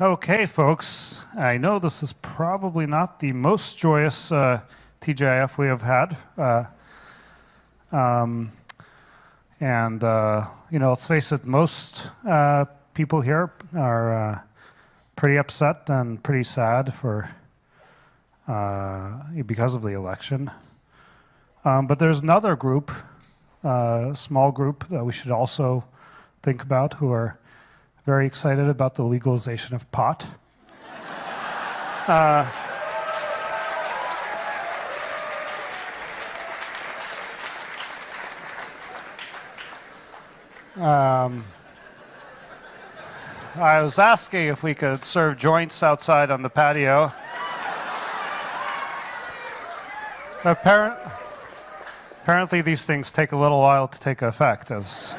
Okay, folks, I know this is probably not the most joyous TGIF we have had. Let's face it, most people here are pretty upset and pretty sad because of the election. But there's another group, small group, that we should also think about, who are very excited about the legalization of pot. I was asking if we could serve joints outside on the patio. Apparently these things take a little while to take effect. It's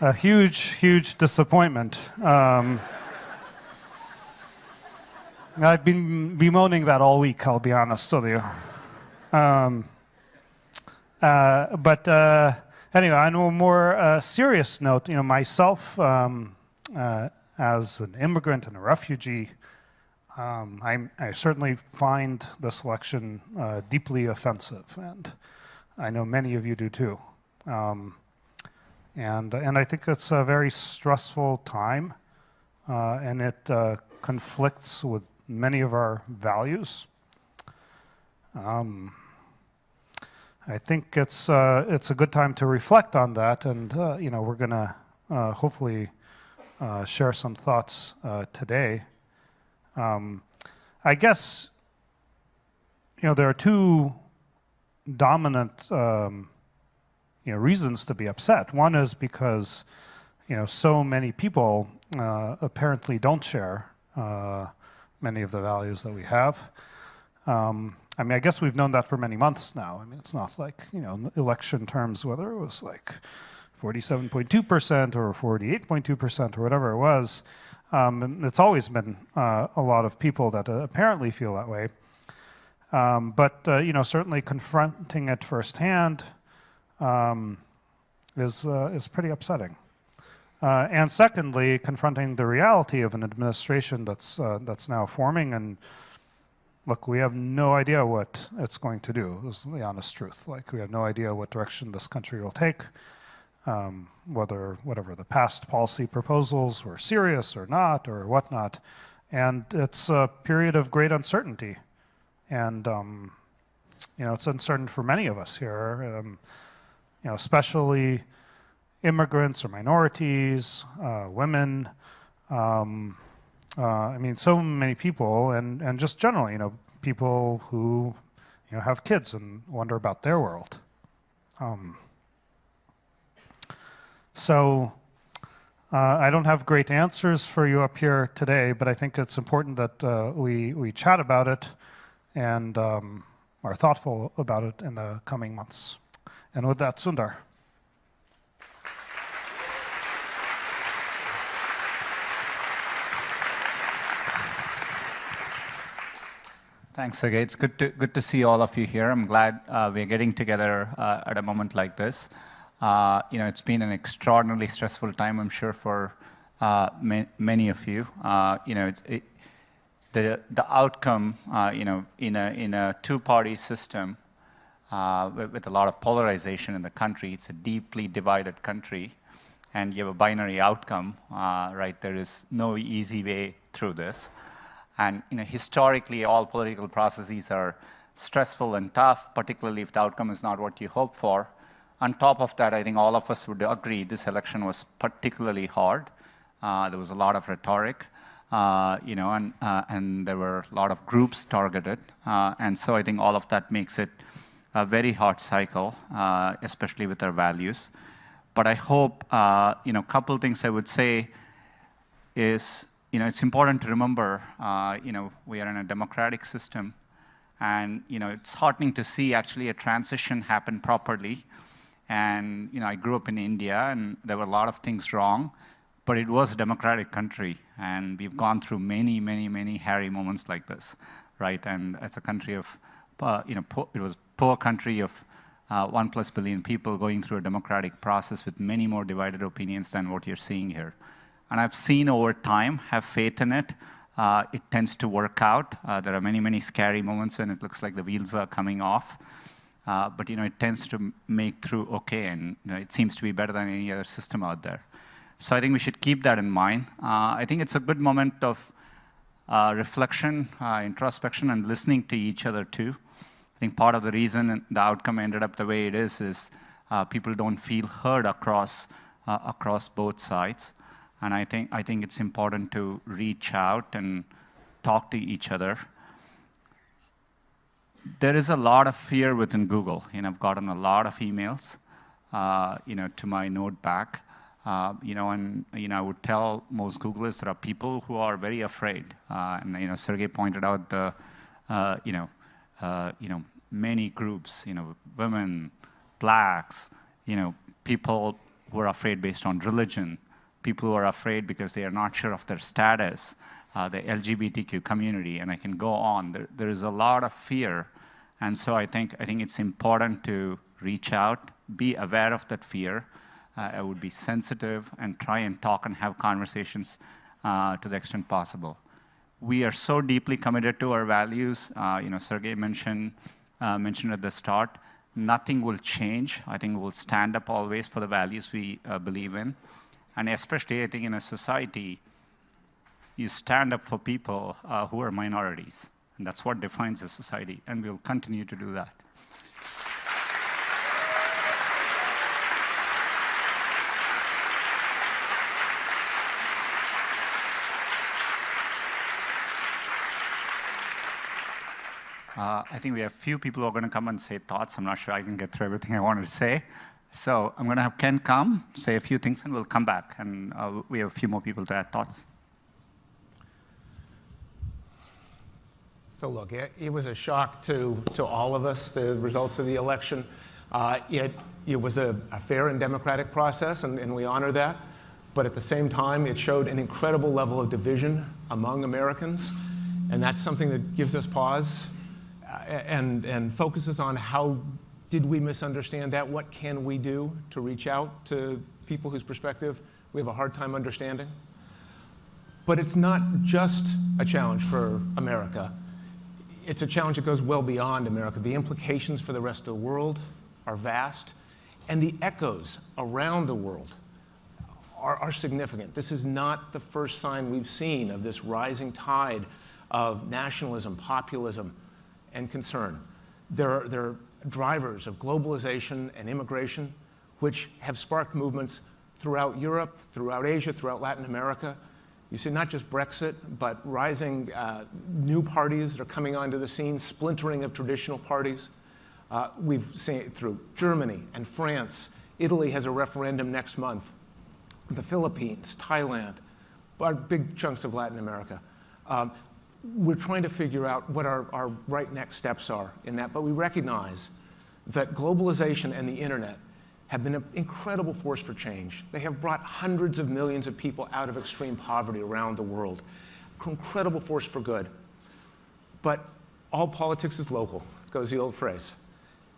a huge, huge disappointment. I've been bemoaning that all week, I'll be honest with you. Anyway, on a more serious note, myself, as an immigrant and a refugee, I certainly find this election deeply offensive, and I know many of you do too. And I think it's a very stressful time, and it conflicts with many of our values. I think it's a good time to reflect on that, and we're going to hopefully share some thoughts today. I guess there are two dominant reasons to be upset. One is because so many people apparently don't share many of the values that we have. I guess we've known that for many months now. It's not like, election terms, whether it was like 47.2% or 48.2% or whatever it was. It's always been a lot of people that apparently feel that way. But certainly confronting it firsthand is pretty upsetting. And secondly, confronting the reality of an administration that's now forming, and look, we have no idea what it's going to do, is the honest truth. We have no idea what direction this country will take, whatever the past policy proposals were serious or not, or whatnot. And it's a period of great uncertainty. And, it's uncertain for many of us here, especially immigrants or minorities, women, so many people, and just generally, people who, have kids and wonder about their world. I don't have great answers for you up here today, but I think it's important that we chat about it and are thoughtful about it in the coming months. And with that, Sundar. Thanks, Sergey. It's good to see all of you here. I'm glad we're getting together at a moment like this. It's been an extraordinarily stressful time, I'm sure, for many of you. The outcome, in a two-party system with a lot of polarization in the country, it's a deeply divided country, and you have a binary outcome, right? There is no easy way through this. And historically, all political processes are stressful and tough, particularly if the outcome is not what you hope for. On top of that, I think all of us would agree this election was particularly hard. There was a lot of rhetoric, and there were a lot of groups targeted. And so I think all of that makes it a very hard cycle, especially with our values. But I hope, a couple things I would say is, it's important to remember, we are in a democratic system, and it's heartening to see actually a transition happen properly. And I grew up in India, and there were a lot of things wrong, but it was a democratic country, and we've gone through many, many, many hairy moments like this, right? And it's a country of, it was a poor country of 1+ billion people going through a democratic process with many more divided opinions than what you're seeing here. And I've seen over time, have faith in it. It tends to work out. There are many, many scary moments when it looks like the wheels are coming off. But it tends to make through okay, and it seems to be better than any other system out there. So I think we should keep that in mind. I think it's a good moment of reflection, introspection, and listening to each other too. I think part of the reason the outcome ended up the way it is people don't feel heard across both sides. And I think it's important to reach out and talk to each other. There is a lot of fear within Google. I've gotten a lot of emails, to my note back. And I would tell most Googlers there are people who are very afraid. And Sergey pointed out the, many groups, women, blacks, people who are afraid based on religion, people who are afraid because they are not sure of their status, the LGBTQ community, and I can go on. There is a lot of fear, and so I think it's important to reach out, be aware of that fear. I would be sensitive and try and talk and have conversations to the extent possible. We are so deeply committed to our values. Sergey mentioned at the start, nothing will change. I think we'll stand up always for the values we believe in. And especially, I think, in a society, you stand up for people who are minorities. And that's what defines a society. And we'll continue to do that. I think we have a few people who are going to come and say thoughts. I'm not sure I can get through everything I wanted to say. So I'm going to have Ken come, say a few things, and we'll come back. And we have a few more people to add thoughts. So look, it was a shock to all of us, the results of the election. It was a fair and democratic process, and we honor that. But at the same time, it showed an incredible level of division among Americans. And that's something that gives us pause and focuses on how did we misunderstand that? What can we do to reach out to people whose perspective we have a hard time understanding? But it's not just a challenge for America. It's a challenge that goes well beyond America. The implications for the rest of the world are vast, and the echoes around the world are significant. This is not the first sign we've seen of this rising tide of nationalism, populism, and concern. There are drivers of globalization and immigration, which have sparked movements throughout Europe, throughout Asia, throughout Latin America. You see not just Brexit, but rising new parties that are coming onto the scene, splintering of traditional parties. We've seen it through Germany and France. Italy has a referendum next month. The Philippines, Thailand, big chunks of Latin America. We're trying to figure out what our right next steps are in that, but we recognize that globalization and the internet have been an incredible force for change. They have brought hundreds of millions of people out of extreme poverty around the world. Incredible force for good. But all politics is local, goes the old phrase.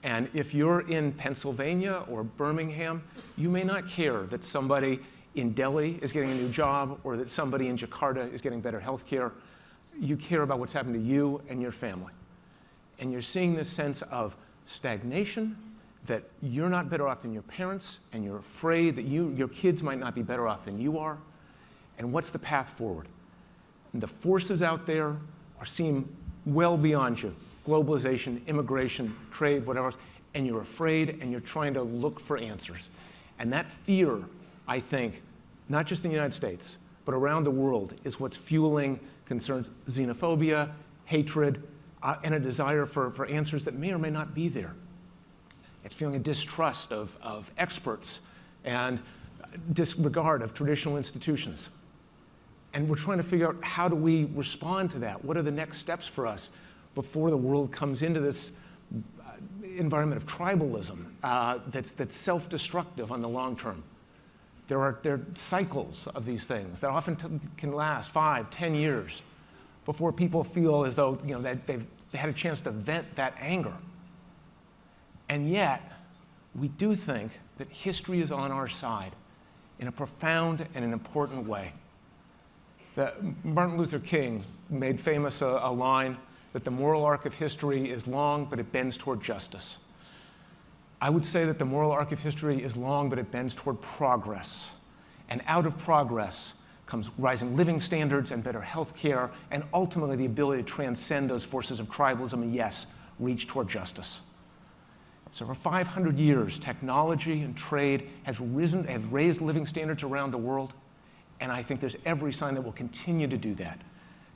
And if you're in Pennsylvania or Birmingham, you may not care that somebody in Delhi is getting a new job or that somebody in Jakarta is getting better health care. You care about what's happened to you and your family. And you're seeing this sense of stagnation, that you're not better off than your parents, and you're afraid that your kids might not be better off than you are. And what's the path forward? And the forces out there seem well beyond you. Globalization, immigration, trade, whatever else. And you're afraid, and you're trying to look for answers. And that fear, I think, not just in the United States, but around the world, is what's fueling concerns, xenophobia, hatred, and a desire for answers that may or may not be there. It's feeling a distrust of experts and disregard of traditional institutions. And we're trying to figure out, how do we respond to that? What are the next steps for us before the world comes into this environment of tribalism that's self-destructive on the long term? There are cycles of these things that often can last 5, 10 years before people feel as though that they've had a chance to vent that anger. And yet, we do think that history is on our side in a profound and an important way. Martin Luther King made famous a line that the moral arc of history is long, but it bends toward justice. I would say that the moral arc of history is long, but it bends toward progress. And out of progress comes rising living standards and better health care, and ultimately the ability to transcend those forces of tribalism and, yes, reach toward justice. So for 500 years, technology and trade has raised living standards around the world, and I think there's every sign that we'll continue to do that.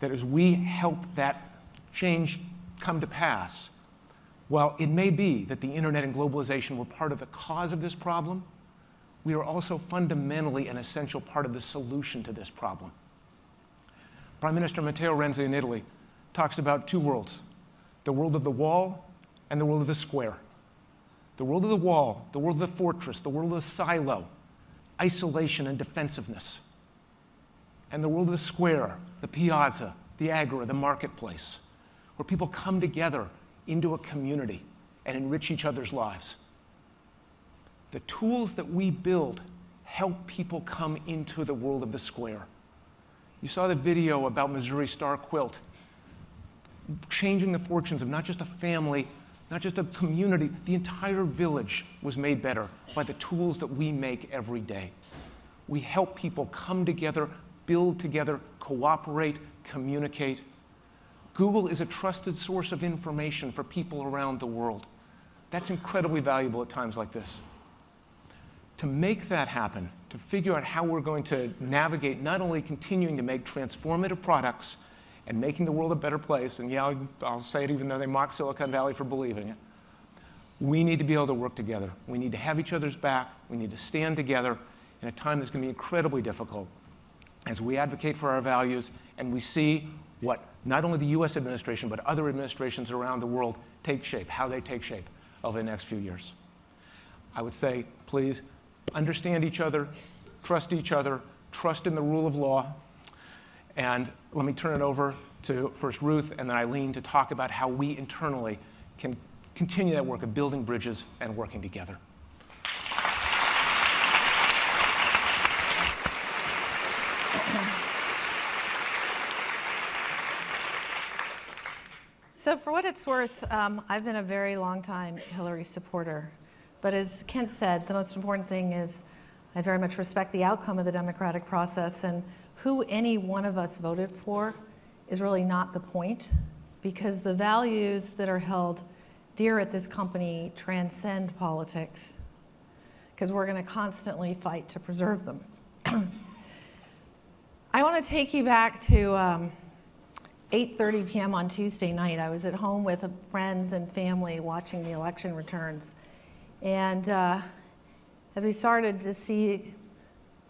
That as we help that change come to pass, while it may be that the internet and globalization were part of the cause of this problem, we are also fundamentally an essential part of the solution to this problem. Prime Minister Matteo Renzi in Italy talks about two worlds, the world of the wall and the world of the square. The world of the wall, the world of the fortress, the world of the silo, isolation and defensiveness. And the world of the square, the piazza, the agora, the marketplace, where people come together into a community and enrich each other's lives. The tools that we build help people come into the world of the square. You saw the video about Missouri Star Quilt, changing the fortunes of not just a family, not just a community, the entire village was made better by the tools that we make every day. We help people come together, build together, cooperate, communicate. Google is a trusted source of information for people around the world. That's incredibly valuable at times like this. To make that happen, to figure out how we're going to navigate not only continuing to make transformative products and making the world a better place, and yeah, I'll say it even though they mock Silicon Valley for believing it, we need to be able to work together. We need to have each other's back. We need to stand together in a time that's going to be incredibly difficult as we advocate for our values and we see what not only the US administration, but other administrations around the world take shape, how they take shape over the next few years. I would say, please, understand each other, trust in the rule of law, and let me turn it over to first Ruth and then Eileen to talk about how we internally can continue that work of building bridges and working together. So for what it's worth, I've been a very long time Hillary supporter. But as Kent said, the most important thing is I very much respect the outcome of the democratic process, and who any one of us voted for is really not the point, because the values that are held dear at this company transcend politics, because we're going to constantly fight to preserve them. I want to take you back to 8:30 p.m. on Tuesday night. I was at home with friends and family watching the election returns. And as we started to see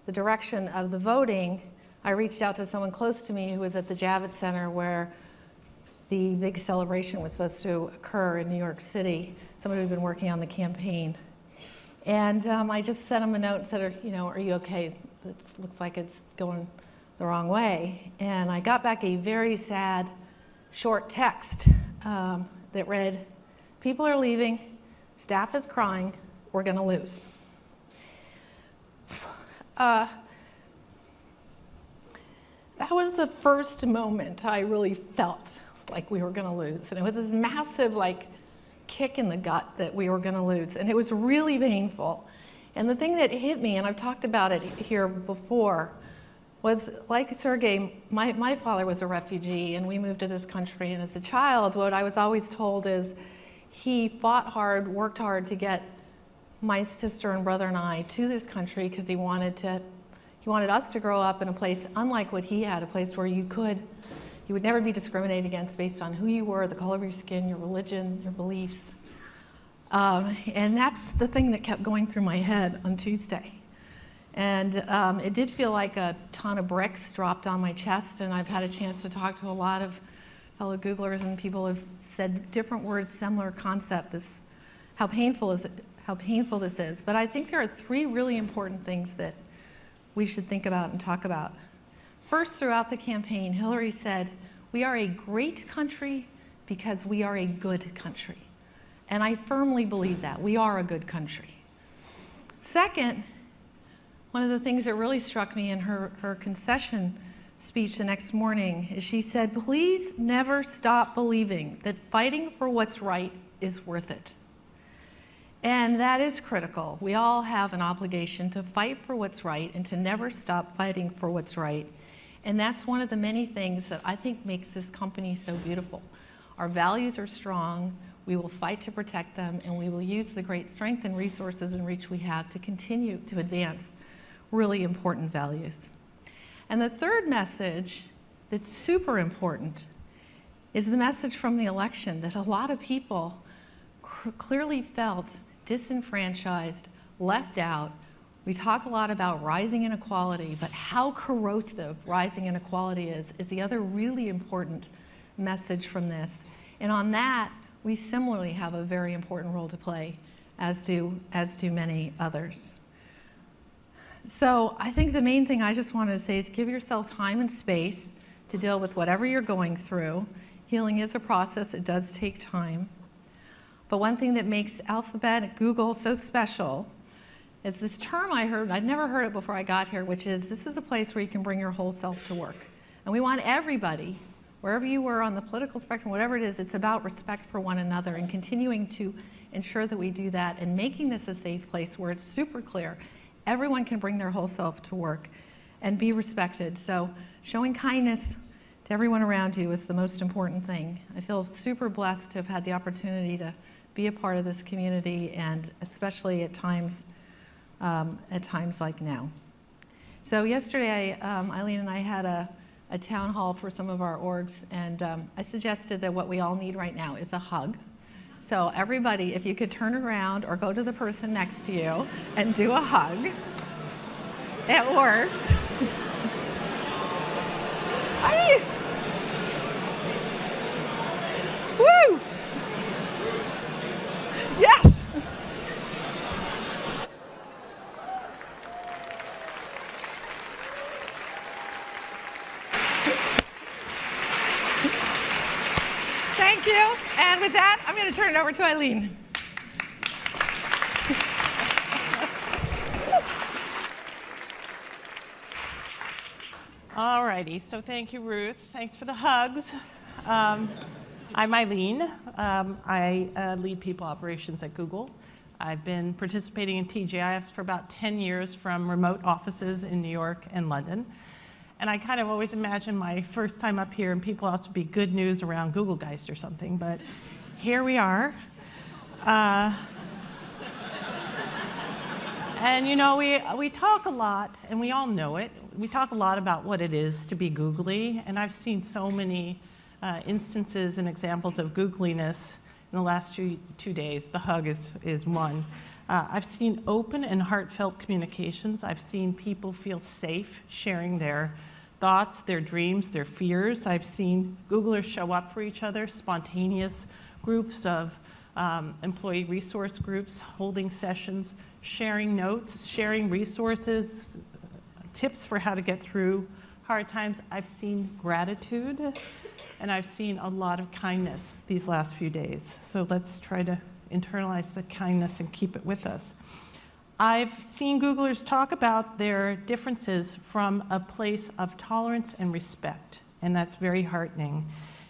the direction of the voting, I reached out to someone close to me who was at the Javits Center where the big celebration was supposed to occur in New York City, somebody who'd been working on the campaign. And I just sent him a note and said, are you okay? It looks like it's going the wrong way. And I got back a very sad, short text that read, people are leaving, staff is crying, we're going to lose. That was the first moment I really felt like we were going to lose. And it was this massive kick in the gut that we were going to lose. And it was really painful. And the thing that hit me, and I've talked about it here before, was like Sergey, my father was a refugee and we moved to this country. And as a child, what I was always told is he fought hard, worked hard to get my sister and brother and I to this country because he wanted us to grow up in a place unlike what he had, a place where you would never be discriminated against based on who you were, the color of your skin, your religion, your beliefs. And that's the thing that kept going through my head on Tuesday. And it did feel like a ton of bricks dropped on my chest, and I've had a chance to talk to a lot of fellow Googlers, and people have said different words, similar concept, how painful this is. But I think there are three really important things that we should think about and talk about. First, throughout the campaign, Hillary said, we are a great country because we are a good country. And I firmly believe that. We are a good country. Second, one of the things that really struck me in her concession speech the next morning is she said, please never stop believing that fighting for what's right is worth it. And that is critical. We all have an obligation to fight for what's right and to never stop fighting for what's right. And that's one of the many things that I think makes this company so beautiful. Our values are strong, we will fight to protect them, and we will use the great strength and resources and reach we have to continue to advance really important values. And the third message that's super important is the message from the election that a lot of people clearly felt disenfranchised, left out. We talk a lot about rising inequality, but how corrosive rising inequality is the other really important message from this. And on that, we similarly have a very important role to play, as do many others. So I think the main thing I just wanted to say is give yourself time and space to deal with whatever you're going through. Healing is a process, it does take time. But one thing that makes Alphabet and Google so special is this term I heard, I'd never heard it before I got here, which is this is a place where you can bring your whole self to work. And we want everybody, wherever you were on the political spectrum, whatever it is, it's about respect for one another and continuing to ensure that we do that and making this a safe place where it's super clear everyone can bring their whole self to work and be respected. So showing kindness to everyone around you is the most important thing. I feel super blessed to have had the opportunity to be a part of this community, and especially at times like now. So yesterday, Eileen and I had a town hall for some of our orgs, and I suggested that what we all need right now is a hug. So everybody, if you could turn around or go to the person next to you and do a hug. It works. Woo! Yes! Thank you. And with that, I'm going to turn it over to Eileen. All righty, so thank you, Ruth. Thanks for the hugs. I'm Eileen. I lead people operations at Google. I've been participating in TGIFs for about 10 years from remote offices in New York and London. And I kind of always imagine my first time up here and people ought to be good news around Google Geist or something, but here we are. And you know, we talk a lot, and we all know it. We talk a lot about what it is to be googly, and I've seen so many instances and examples of googliness in the last two days. The hug is one. I've seen open and heartfelt communications. I've seen people feel safe sharing their thoughts, their dreams, their fears. I've seen Googlers show up for each other, spontaneous groups of employee resource groups holding sessions, sharing notes, sharing resources, tips for how to get through hard times. I've seen gratitude, and I've seen a lot of kindness these last few days. So let's try to internalize the kindness and keep it with us. I've seen Googlers talk about their differences from a place of tolerance and respect, and that's very heartening.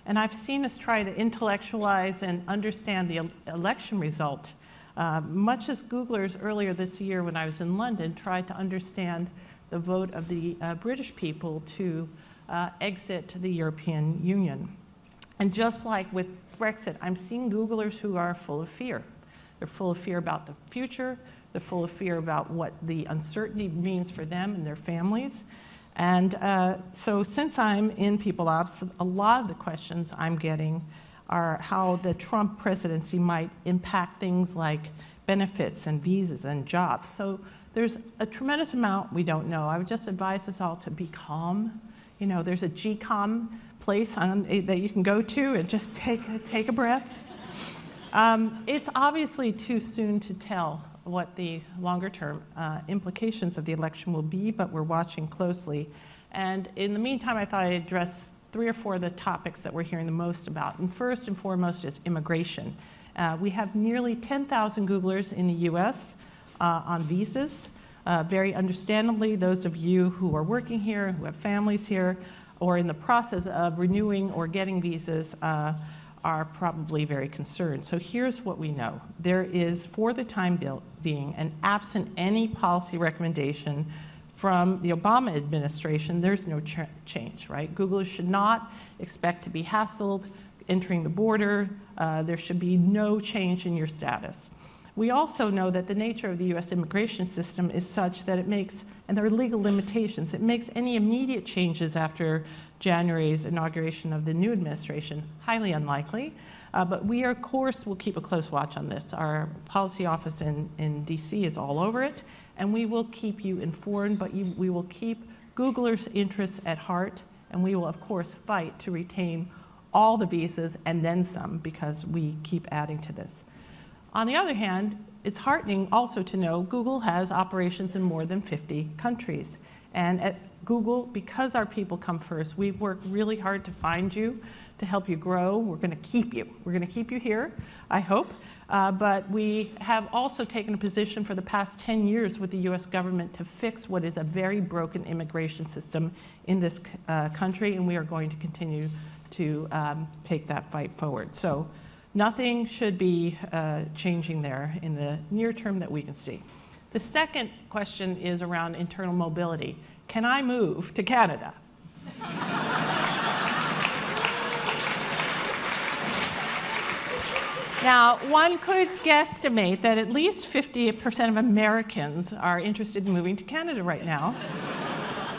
And I've seen us try to intellectualize and understand the election result, much as Googlers earlier this year when I was in London tried to understand the vote of the British people to exit the European Union. And just like with Brexit, I'm seeing Googlers who are full of fear. They're full of fear about the future. They're full of fear about what the uncertainty means for them and their families. And so since I'm in People Ops, a lot of the questions I'm getting are how the Trump presidency might impact things like benefits and visas and jobs. So there's a tremendous amount we don't know. I would just advise us all to be calm. You know, there's a GCOM place that you can go to and just take a breath. It's obviously too soon to tell what the longer-term implications of the election will be, but we're watching closely. And in the meantime, I thought I'd address 3 or 4 of the topics that we're hearing the most about. And first and foremost is immigration. We have nearly 10,000 Googlers in the US on visas. Very understandably, those of you who are working here, who have families here, or in the process of renewing or getting visas are probably very concerned. So here's what we know. There is, for the time being, and absent any policy recommendation from the Obama administration, there's no change, right? Google should not expect to be hassled entering the border. There should be no change in your status. We also know that the nature of the US immigration system is such that it makes, and there are legal limitations, it makes any immediate changes after January's inauguration of the new administration highly unlikely. But we, of course, will keep a close watch on this. Our policy office in DC is all over it, and we will keep you informed, but we will keep Googlers' interests at heart, and we will, of course, fight to retain all the visas and then some, because we keep adding to this. On the other hand, it's heartening also to know Google has operations in more than 50 countries. And at Google, because our people come first, we've worked really hard to find you, to help you grow. We're going to keep you. We're going to keep you here, I hope. But we have also taken a position for the past 10 years with the US government to fix what is a very broken immigration system in this country, and we are going to continue to take that fight forward. So nothing should be changing there in the near term that we can see. The second question is around internal mobility. Can I move to Canada? Now, one could guesstimate that at least 50% of Americans are interested in moving to Canada right now.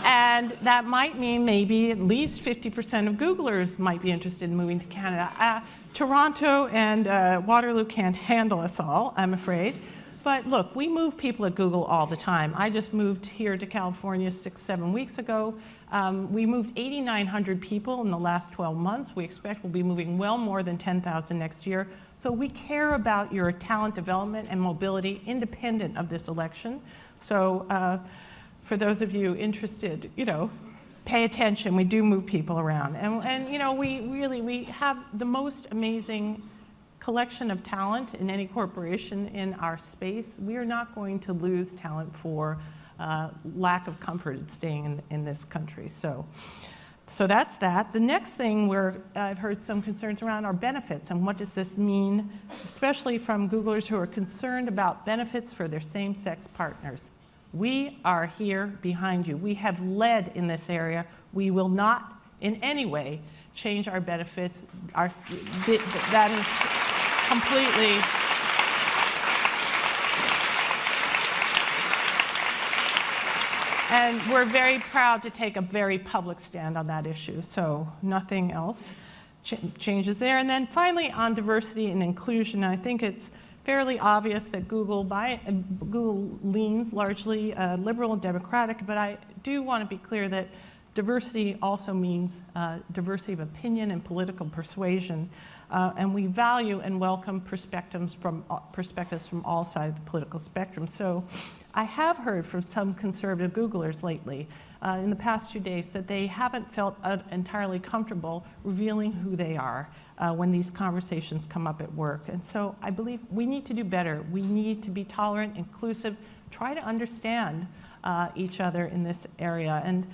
And that might mean maybe at least 50% of Googlers might be interested in moving to Canada. Toronto and Waterloo can't handle us all, I'm afraid. But look, we move people at Google all the time. I just moved here to California 6-7 weeks ago. We moved 8,900 people in the last 12 months. We expect we'll be moving well more than 10,000 next year. So we care about your talent development and mobility independent of this election. So for those of you interested, pay attention. We do move people around. And we have the most amazing collection of talent in any corporation in our space. We are not going to lose talent for lack of comfort in staying in this country. So that's that. The next thing where I've heard some concerns around are benefits, and what does this mean, especially from Googlers who are concerned about benefits for their same-sex partners. We are here behind you. We have led in this area. We will not in any way change our benefits. That is completely and we're very proud to take a very public stand on that issue. So nothing else changes there. And then finally on diversity and inclusion, I think it's fairly obvious that Google leans largely liberal and democratic, but I do want to be clear that diversity also means diversity of opinion and political persuasion, and we value and welcome perspectives from all sides of the political spectrum. So I have heard from some conservative Googlers lately in the past 2 days that they haven't felt entirely comfortable revealing who they are when these conversations come up at work. And so I believe we need to do better. We need to be tolerant, inclusive, try to understand each other in this area. And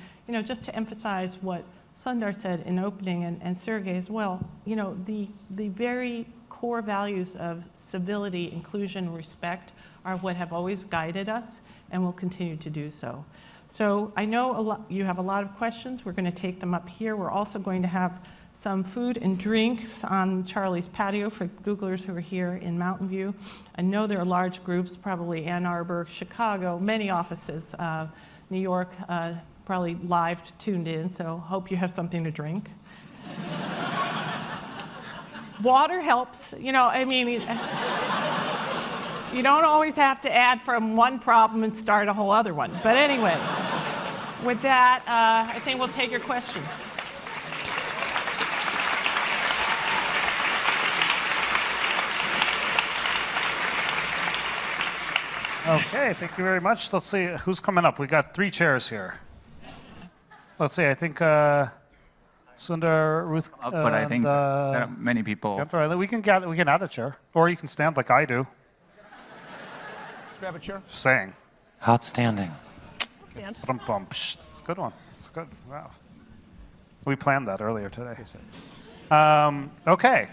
just to emphasize what Sundar said in opening, and Sergey as well, the very core values of civility, inclusion, respect are what have always guided us and will continue to do so. So I know you have a lot of questions. We're going to take them up here. We're also going to have some food and drinks on Charlie's patio for Googlers who are here in Mountain View. I know there are large groups, probably Ann Arbor, Chicago, many offices, New York, probably live tuned in, so hope you have something to drink. Water helps, you don't always have to add from one problem and start a whole other one. But anyway, with that, I think we'll take your questions. Okay, thank you very much. Let's see who's coming up. We got 3 chairs here. Let's see, I think Sundar, Ruth, but I think there are many people. We can add a chair, or you can stand like I do. Grab a chair. Just saying. Outstanding. And It's a good one. It's good. Wow. We planned that earlier today. Okay.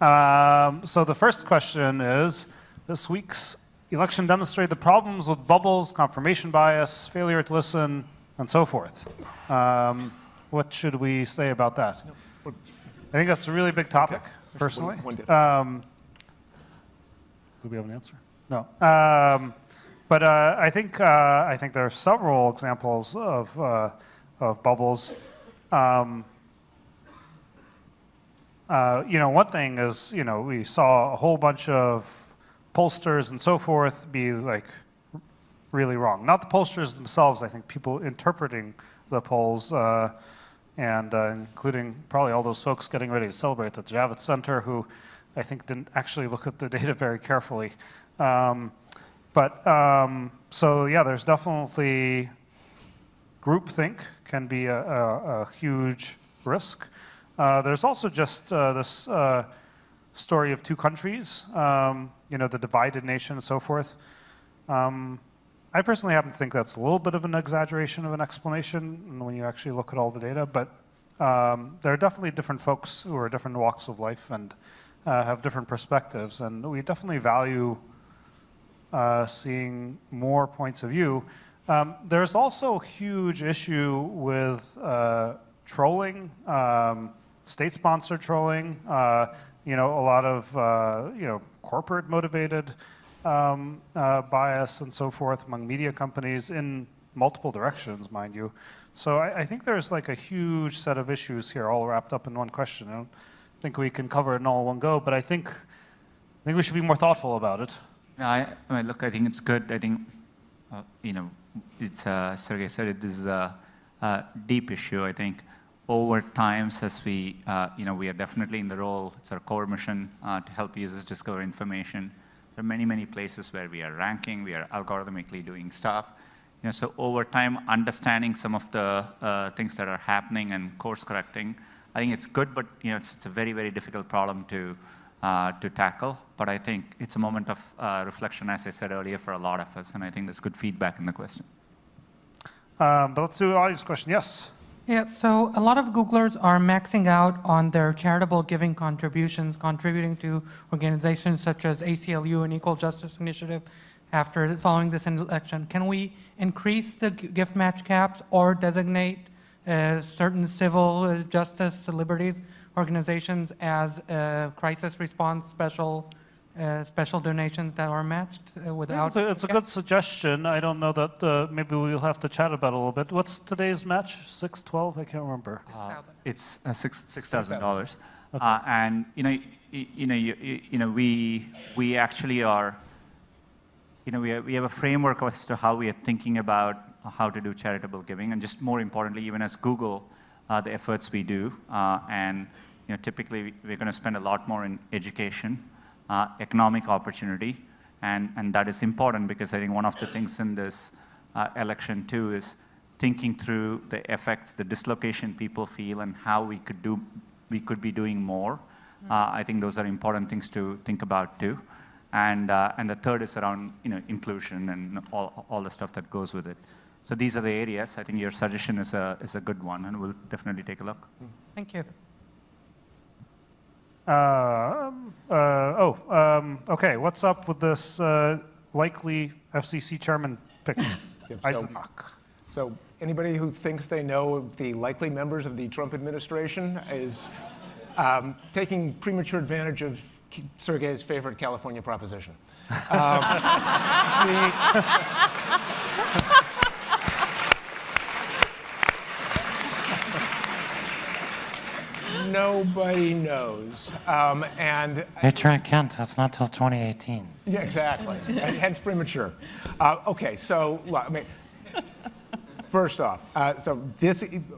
So the first question is, this week's election demonstrated the problems with bubbles, confirmation bias, failure to listen, and so forth. What should we say about that? I think that's a really big topic, personally. Do we have an answer? No. But I think there are several examples of bubbles. One thing is, we saw a whole bunch of pollsters and so forth be like really wrong. Not the pollsters themselves, I think people interpreting the polls, and including probably all those folks getting ready to celebrate at the Javits Center who I think didn't actually look at the data very carefully. So yeah, there's definitely groupthink can be a huge risk. There's also just this story of two countries, the divided nation and so forth. I personally happen to think that's a little bit of an exaggeration of an explanation when you actually look at all the data, but there are definitely different folks who are different walks of life and have different perspectives, and we definitely value seeing more points of view. There's also a huge issue with trolling, state-sponsored trolling, a lot of corporate motivated bias and so forth among media companies in multiple directions, mind you. So I think there's like a huge set of issues here all wrapped up in one question. I don't think we can cover it all in one go, but I think we should be more thoughtful about it. I mean, look, I think it's good. I think, it's, Sergey said it, this is a deep issue. I think over time, as we are definitely in the role, it's our core mission to help users discover information. There are many, many places where we are ranking, we are algorithmically doing stuff. So over time, understanding some of the things that are happening and course correcting, I think it's good, but it's a very, very difficult problem to tackle. But I think it's a moment of reflection, as I said earlier, for a lot of us, and I think there's good feedback in the question. But let's do an audience question. Yes? Yeah, so a lot of Googlers are maxing out on their charitable giving contributions, contributing to organizations such as ACLU and Equal Justice Initiative following this election. Can we increase the gift match caps or designate certain civil justice liberties organizations as crisis response special donations that are matched without? It's a good suggestion. I don't know that maybe we'll have to chat about it a little bit. What's today's match? 612? I can't remember. It's $6,000, and we actually are. We have a framework as to how we are thinking about how to do charitable giving, and just more importantly, even as Google, the efforts we do, and typically we're going to spend a lot more in education. Economic opportunity, and that is important because I think one of the things in this election too is thinking through the effects, the dislocation people feel, and how we could be doing more. I think those are important things to think about too, and the third is around inclusion and all the stuff that goes with it. So these are the areas. I think your suggestion is a good one, and we'll definitely take a look. Thank you. Okay, what's up with this likely FCC chairman pick? So anybody who thinks they know the likely members of the Trump administration is taking premature advantage of Sergey's favorite California proposition. Nobody knows. Hey, Trent Kent, that's not till 2018. Yeah, exactly. Hence premature. Okay, so first off,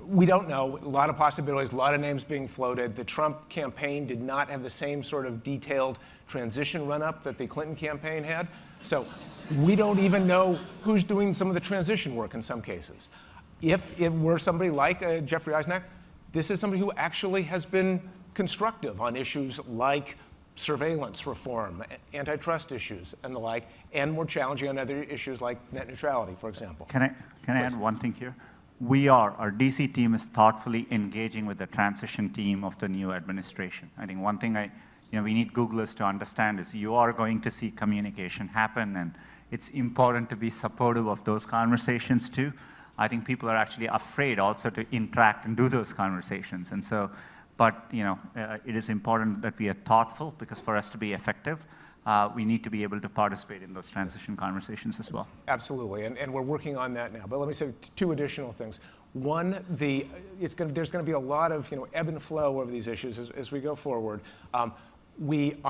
we don't know. A lot of possibilities, a lot of names being floated. The Trump campaign did not have the same sort of detailed transition run-up that the Clinton campaign had. So we don't even know who's doing some of the transition work in some cases. If it were somebody like Jeffrey Eisner, this is somebody who actually has been constructive on issues like surveillance reform, antitrust issues, and the like, and more challenging on other issues like net neutrality, for example. Can I add one thing here? Our DC team is thoughtfully engaging with the transition team of the new administration. I think one thing we need Googlers to understand is you are going to see communication happen, and it's important to be supportive of those conversations too. I think people are actually afraid also to interact and do those conversations. And so, but it is important that we are thoughtful, because for us to be effective, we need to be able to participate in those transition conversations as well. Absolutely, and we're working on that now. But let me say two additional things. One, there's going to be a lot of ebb and flow over these issues as we go forward. On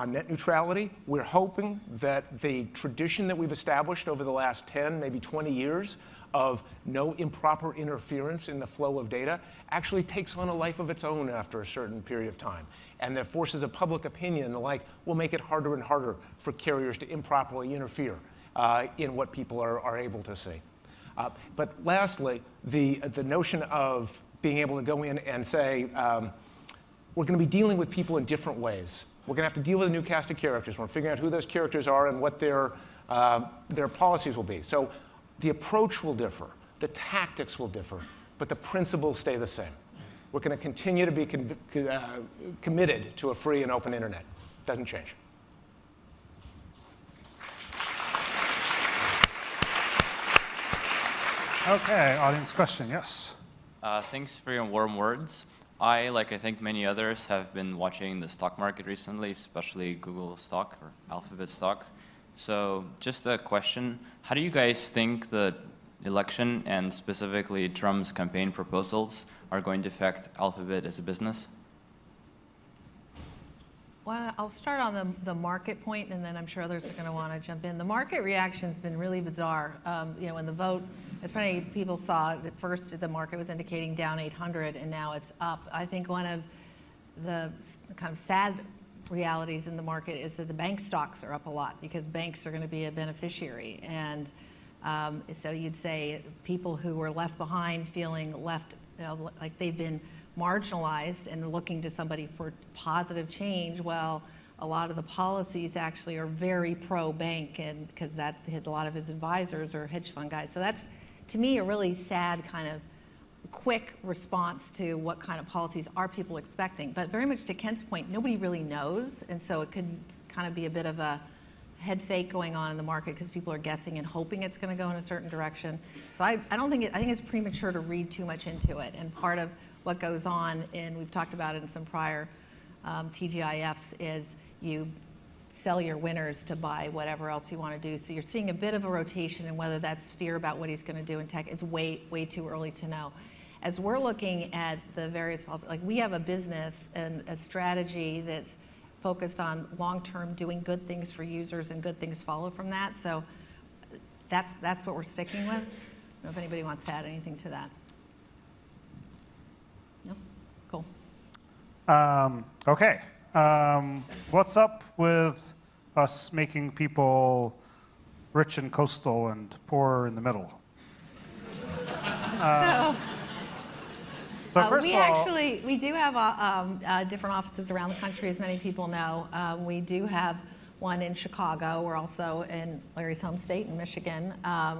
net neutrality, we're hoping that the tradition that we've established over the last 10, maybe 20 years of no improper interference in the flow of data actually takes on a life of its own after a certain period of time. And the forces of public opinion and the like will make it harder and harder for carriers to improperly interfere in what people are able to see. But lastly, the notion of being able to go in and say, we're going to be dealing with people in different ways. We're going to have to deal with a new cast of characters. We're figuring out who those characters are and what their policies will be. So the approach will differ, the tactics will differ, but the principles stay the same. We're going to continue to be committed to a free and open internet. Doesn't change. Okay, audience question, yes. Thanks for your warm words. I think many others, have been watching the stock market recently, especially Google stock or Alphabet stock. So just a question, how do you guys think the election and specifically Trump's campaign proposals are going to affect Alphabet as a business? Well, I'll start on the market point, and then I'm sure others are going to want to jump in. The market reaction's been really bizarre. When the vote, as many people saw, at first the market was indicating down 800, and now it's up. I think one of the kind of sad realities in the market is that the bank stocks are up a lot, because banks are going to be a beneficiary. And so you'd say people who were left behind, feeling left, like they've been marginalized and looking to somebody for positive change. Well, a lot of the policies actually are very pro-bank, and because a lot of his advisors are hedge fund guys. So that's, to me, a really sad kind of quick response to what kind of policies are people expecting. But very much to Kent's point, nobody really knows, and so it could kind of be a bit of a head fake going on in the market, because people are guessing and hoping it's going to go in a certain direction. So I think it's premature to read too much into it. And part of what goes on, and we've talked about it in some prior TGIFs, is you sell your winners to buy whatever else you want to do. So you're seeing a bit of a rotation, and whether that's fear about what he's going to do in tech, it's way too early to know. As we're looking at the various policies, like we have a business and a strategy that's focused on long-term doing good things for users, and good things follow from that. So that's what we're sticking with. I don't know if anybody wants to add anything to that. No? Cool. Okay. What's up with us making people rich and coastal and poor in the middle? So first of all, we do have different offices around the country, as many people know. We do have one in Chicago. We're also in Larry's home state in Michigan.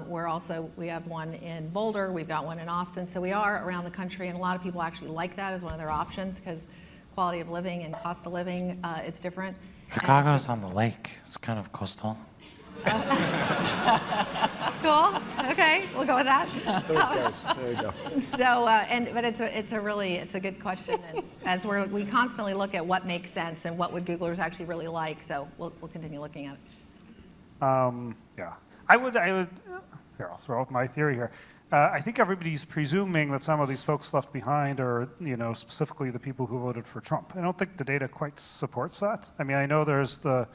We have one in Boulder. We've got one in Austin. So we are around the country, and a lot of people actually like that as one of their options, because quality of living and cost of living is different. Chicago's on the lake. It's kind of coastal. Cool. Okay, we'll go with that. There you go. So, but it's a good question, and as we constantly look at what makes sense and what would Googlers actually really like. So we'll continue looking at it. Yeah, I would. Here, I'll throw out my theory here. I think everybody's presuming that some of these folks left behind are, specifically the people who voted for Trump. I don't think the data quite supports that. I mean, I know there's the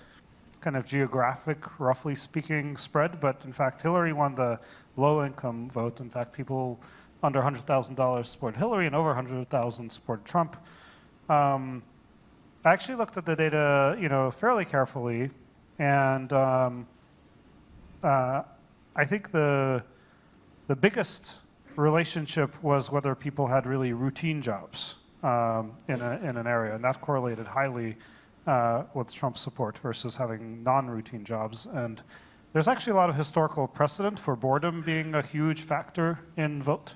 kind of geographic, roughly speaking, spread, but in fact, Hillary won the low-income vote. In fact, people under $100,000 supported Hillary, and over $100,000 supported Trump. I actually looked at the data, fairly carefully, and I think the biggest relationship was whether people had really routine jobs in an area, and that correlated highly with Trump support versus having non-routine jobs. And there's actually a lot of historical precedent for boredom being a huge factor in vote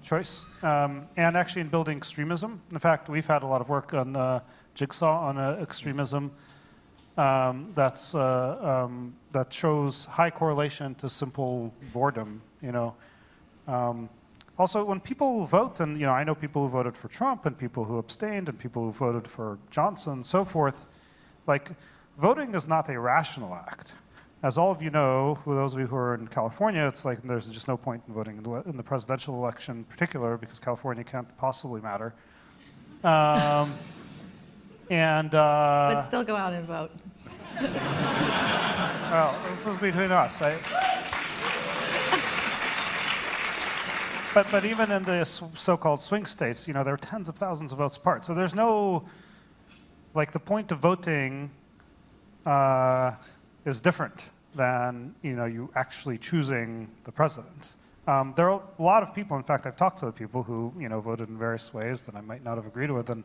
choice, and actually in building extremism. In fact, we've had a lot of work on Jigsaw on extremism that shows high correlation to simple boredom. Also, when people vote, and I know people who voted for Trump, and people who abstained, and people who voted for Johnson, and so forth, like, voting is not a rational act. As all of you know, for those of you who are in California, it's like there's just no point in voting in the presidential election in particular, because California can't possibly matter. But still go out and vote. Well, this is between us. But even in the so-called swing states, there are tens of thousands of votes apart. So there's no, like, the point of voting is different than you actually choosing the president. There are a lot of people, in fact, I've talked to the people who voted in various ways that I might not have agreed with, and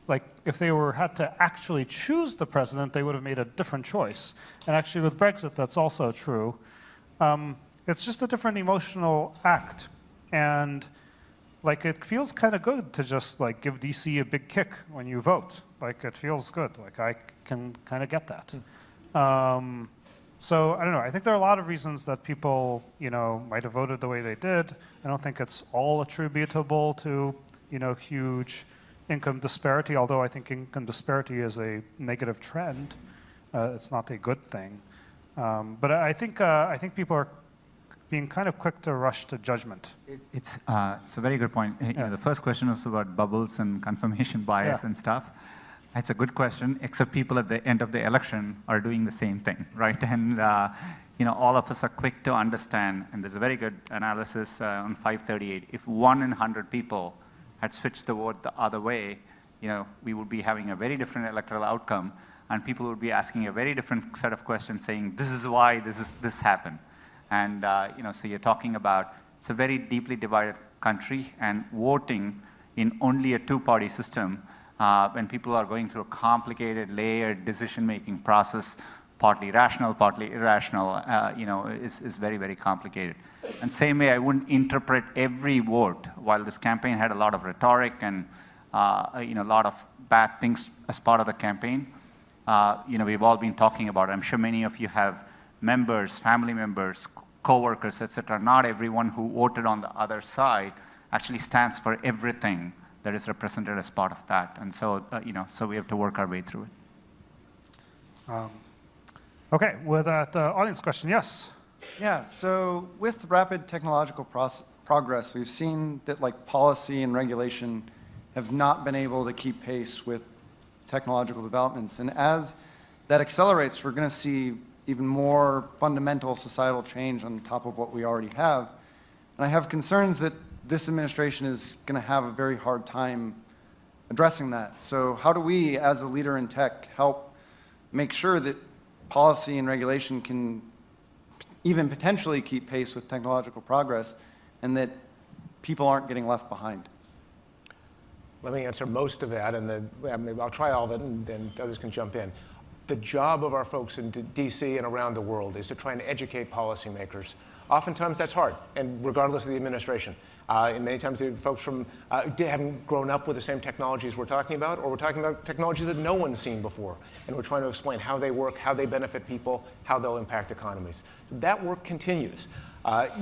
like if they had to actually choose the president, they would have made a different choice. And actually with Brexit, that's also true. It's just a different emotional act. And like it feels kind of good to just like give DC a big kick when you vote. Like it feels good. Like I can kind of get that. So I don't know. I think there are a lot of reasons that people might have voted the way they did. I don't think it's all attributable to huge income disparity. Although I think income disparity is a negative trend. It's not a good thing. But I think people are being kind of quick to rush to judgment. It's a very good point. The first question was about bubbles and confirmation bias and stuff. It's a good question, except people at the end of the election are doing the same thing, right? And all of us are quick to understand, and there's a very good analysis on 538. If 1 in 100 people had switched the vote the other way, we would be having a very different electoral outcome, and people would be asking a very different set of questions saying, this is why this happened. And so you're talking about, it's a very deeply divided country, and voting in only a two-party system, when people are going through a complicated, layered decision-making process, partly rational, partly irrational, is very, very complicated. And same way, I wouldn't interpret every vote. While this campaign had a lot of rhetoric and a lot of bad things as part of the campaign, we've all been talking about it. I'm sure many of you have members, family members, co-workers, etc. Not everyone who voted on the other side actually stands for everything that is represented as part of that. And so, so we have to work our way through it. Okay, with that audience question, yes? Yeah, so with rapid technological progress, we've seen that like policy and regulation have not been able to keep pace with technological developments. And as that accelerates, we're going to see even more fundamental societal change on top of what we already have. And I have concerns that this administration is going to have a very hard time addressing that. So how do we, as a leader in tech, help make sure that policy and regulation can even potentially keep pace with technological progress and that people aren't getting left behind? Let me answer most of that, and I'll try all of it, and then others can jump in. The job of our folks in DC and around the world is to try and educate policymakers. Oftentimes that's hard, and regardless of the administration. And many times the folks haven't grown up with the same technologies we're talking about, or we're talking about technologies that no one's seen before. And we're trying to explain how they work, how they benefit people, how they'll impact economies. That work continues.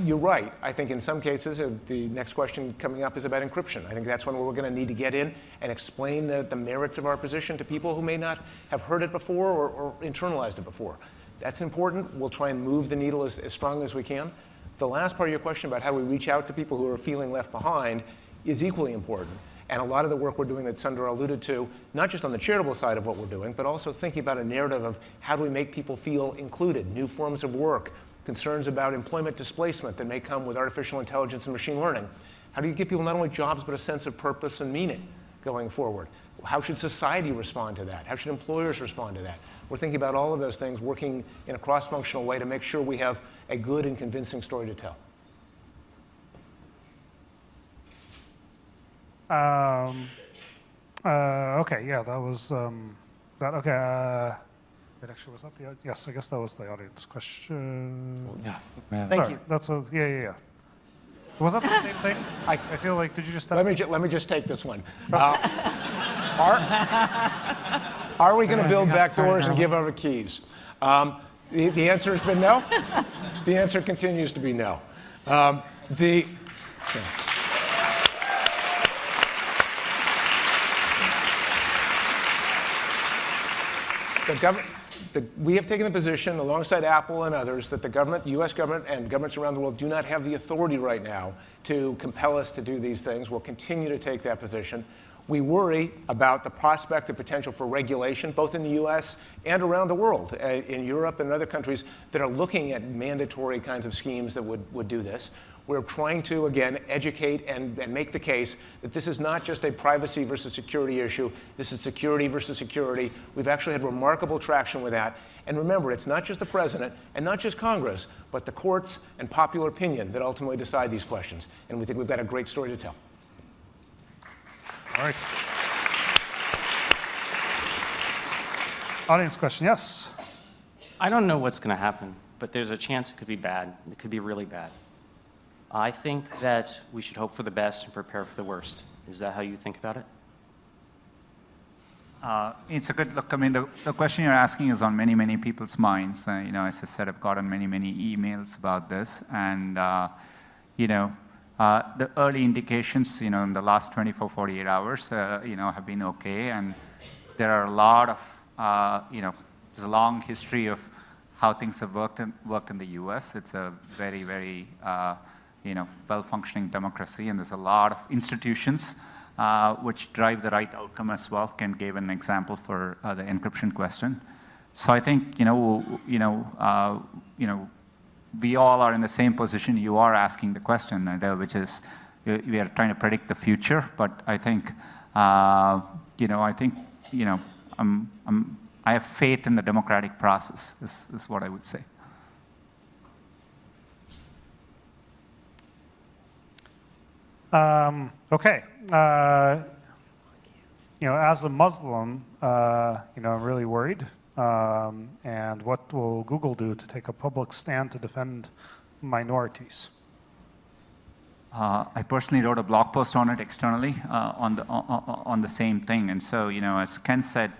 You're right. I think in some cases, the next question coming up is about encryption. I think that's one where we're going to need to get in and explain the merits of our position to people who may not have heard it before or internalized it before. That's important. We'll try and move the needle as strongly as we can. The last part of your question about how we reach out to people who are feeling left behind is equally important. And a lot of the work we're doing that Sundar alluded to, not just on the charitable side of what we're doing, but also thinking about a narrative of how do we make people feel included, new forms of work, concerns about employment displacement that may come with artificial intelligence and machine learning. How do you give people not only jobs, but a sense of purpose and meaning going forward? How should society respond to that? How should employers respond to that? We're thinking about all of those things, working in a cross-functional way to make sure we have a good and convincing story to tell. Okay, yeah, that was that. Okay, it actually was that the yes. I guess that was the audience question. Yeah. Thank you. That's a yeah. Was that the same thing? I feel like did you just Let me just take this one. Are we going to build back doors and give over keys? The answer has been no. The answer continues to be no. We have taken the position, alongside Apple and others, that the government, the U.S. government and governments around the world do not have the authority right now to compel us to do these things. We'll continue to take that position. We worry about the prospect of potential for regulation, both in the U.S. and around the world, in Europe and other countries that are looking at mandatory kinds of schemes that would do this. We're trying to, again, educate and make the case that this is not just a privacy versus security issue. This is security versus security. We've actually had remarkable traction with that. And remember, it's not just the president and not just Congress, but the courts and popular opinion that ultimately decide these questions. And we think we've got a great story to tell. All right. Audience question, yes? I don't know what's going to happen, but there's a chance it could be bad. It could be really bad. I think that we should hope for the best and prepare for the worst. Is that how you think about it? It's a good look. I mean, the question you're asking is on many, many people's minds. As I said, I've gotten many, many emails about this. And, the early indications, in the last 24, 48 hours, have been okay. And there are a lot of, there's a long history of how things have worked in the US. It's a very, very, well-functioning democracy, and there's a lot of institutions which drive the right outcome as well. Ken gave an example for the encryption question. So I think, we all are in the same position you are asking the question, which is we are trying to predict the future. But I think, I have faith in the democratic process. Is what I would say. Okay. As a Muslim, I'm really worried. And what will Google do to take a public stand to defend minorities? I personally wrote a blog post on it externally on the same thing. And so, as Ken said,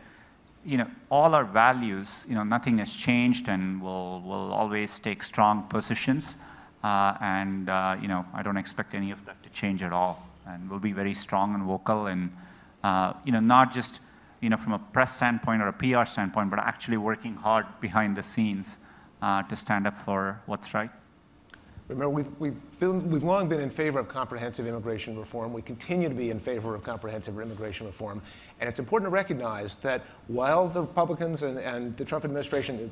all our values, nothing has changed, and we'll always take strong positions. I don't expect any of that to change at all. And we'll be very strong and vocal, and not just from a press standpoint or a PR standpoint, but actually working hard behind the scenes to stand up for what's right. Remember, we've long been in favor of comprehensive immigration reform. We continue to be in favor of comprehensive immigration reform. And it's important to recognize that while the Republicans and the Trump administration, they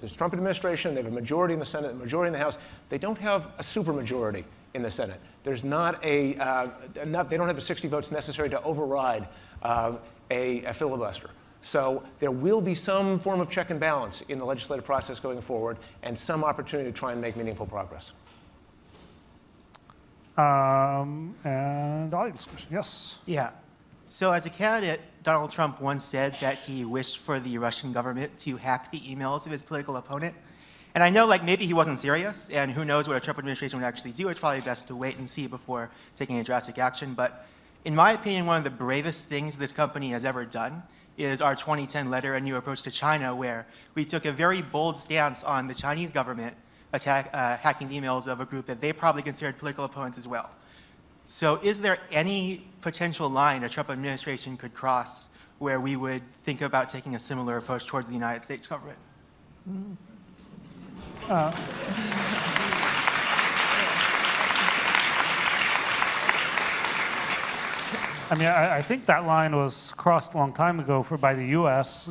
have a majority in the Senate, a majority in the House, they don't have a supermajority in the Senate. There's not they don't have the 60 votes necessary to override a filibuster. So there will be some form of check and balance in the legislative process going forward, and some opportunity to try and make meaningful progress. And audience question, yes? Yeah. So as a candidate, Donald Trump once said that he wished for the Russian government to hack the emails of his political opponent. And I know maybe he wasn't serious, and who knows what a Trump administration would actually do. It's probably best to wait and see before taking any drastic action. But in my opinion, one of the bravest things this company has ever done is our 2010 letter, A New Approach to China, where we took a very bold stance on the Chinese government hacking the emails of a group that they probably considered political opponents as well. So is there any potential line a Trump administration could cross where we would think about taking a similar approach towards the United States government? I think that line was crossed a long time ago by the U.S.,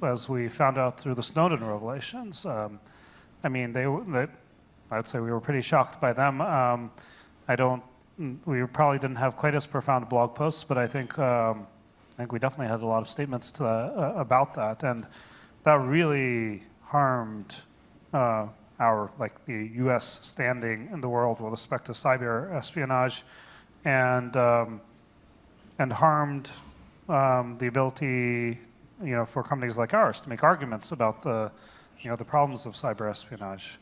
as we found out through the Snowden revelations. I'd say we were pretty shocked by them. We probably didn't have quite as profound blog posts, but I think we definitely had a lot of statements about that, and that really harmed the U.S. standing in the world with respect to cyber espionage, and harmed the ability, for companies like ours to make arguments about the problems of cyber espionage.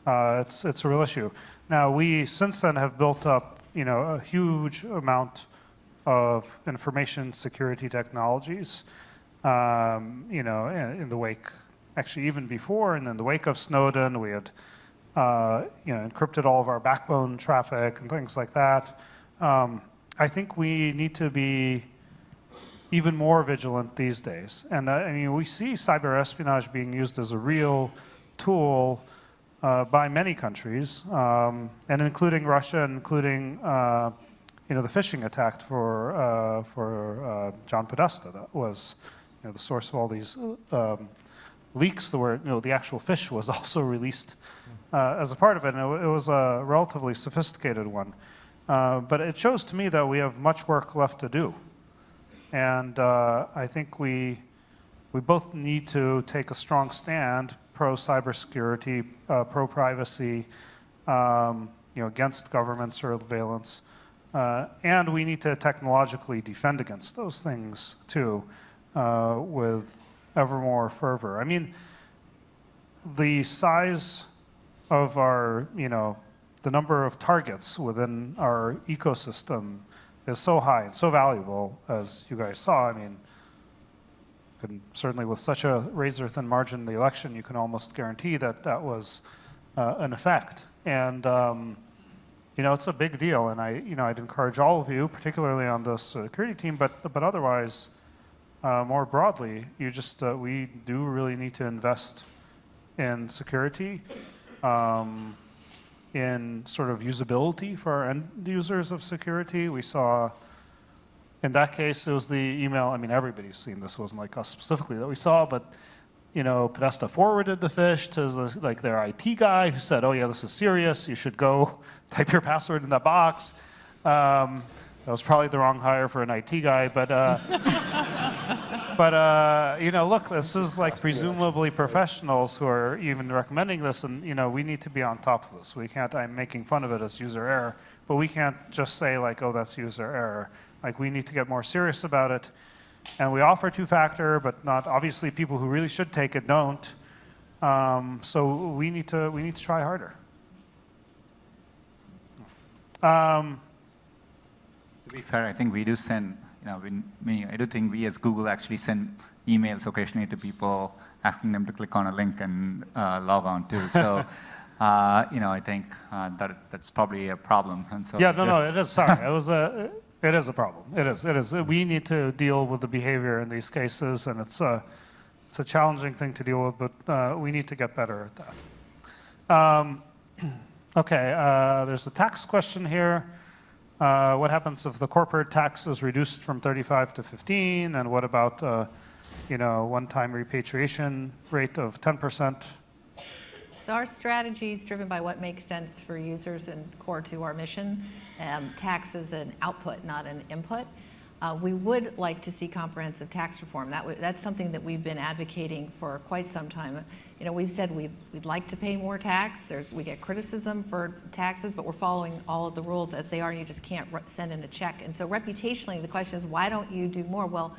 It's a real issue. Now, we since then have built up, a huge amount of information security technologies, in the wake, actually even before, and in the wake of Snowden, we had, encrypted all of our backbone traffic and things like that. I think we need to be even more vigilant these days. And we see cyber espionage being used as a real tool by many countries, and including Russia, including the phishing attack for John Podesta. That was the source of all these leaks. Where the actual fish was also released as a part of it, and it was a relatively sophisticated one. But it shows to me that we have much work left to do. And I think we both need to take a strong stand pro-cybersecurity, pro-privacy, against government surveillance. And we need to technologically defend against those things, too, with ever more fervor. I mean, the size of our, the number of targets within our ecosystem is so high and so valuable, as you guys saw. I mean, certainly with such a razor-thin margin in the election, you can almost guarantee that that was an effect. And it's a big deal. And I'd encourage all of you, particularly on the security team, but otherwise, more broadly, we do really need to invest in security, in sort of usability for our end users of security. We saw, in that case, it was the email. I mean, everybody's seen this. It wasn't like us specifically that we saw, but Podesta forwarded the fish to their IT guy who said, "Oh yeah, this is serious. You should go type your password in that box." That was probably the wrong hire for an IT guy, but look, this is like presumably professionals who are even recommending this, and we need to be on top of this. We can't. I'm making fun of it as user error, but we can't just say like, "Oh, that's user error." Like, we need to get more serious about it, and we offer two-factor, but not obviously people who really should take it don't. So we need to try harder. To be fair, I think we do send, I do think we as Google actually send emails occasionally to people asking them to click on a link and log on too. So, I think that's probably a problem. And so no, it is. Sorry, it is a problem. It is. We need to deal with the behavior in these cases, and it's a challenging thing to deal with, but we need to get better at that. Okay, there's a tax question here. What happens if the corporate tax is reduced from 35 to 15? And what about, one-time repatriation rate of 10%? So our strategy is driven by what makes sense for users and core to our mission. Tax is an output, not an input. We would like to see comprehensive tax reform. That's something that we've been advocating for quite some time. We've said we'd like to pay more tax. We get criticism for taxes, but we're following all of the rules as they are, and you just can't send in a check. And so reputationally, the question is, why don't you do more? Well,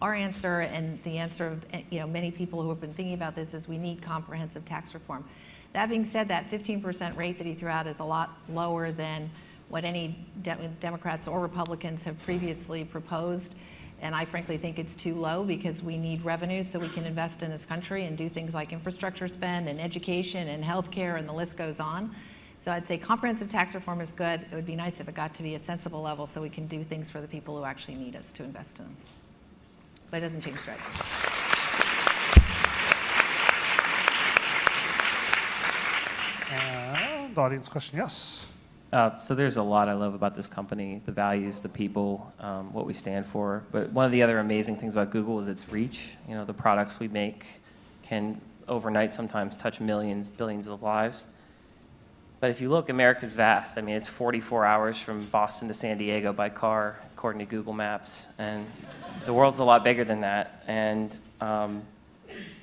our answer, and the answer of many people who have been thinking about this, is we need comprehensive tax reform. That being said, that 15% rate that he threw out is a lot lower than what any Democrats or Republicans have previously proposed. And I frankly think it's too low, because we need revenues so we can invest in this country and do things like infrastructure spend and education and healthcare, and the list goes on. So I'd say comprehensive tax reform is good. It would be nice if it got to be a sensible level so we can do things for the people who actually need us to invest in them. But it doesn't change strategy. The audience question, yes? So there's a lot I love about this company, the values, the people, what we stand for. But one of the other amazing things about Google is its reach. The products we make can overnight sometimes touch millions, billions of lives. But if you look, America's vast. I mean, it's 44 hours from Boston to San Diego by car, according to Google Maps. And the world's a lot bigger than that. And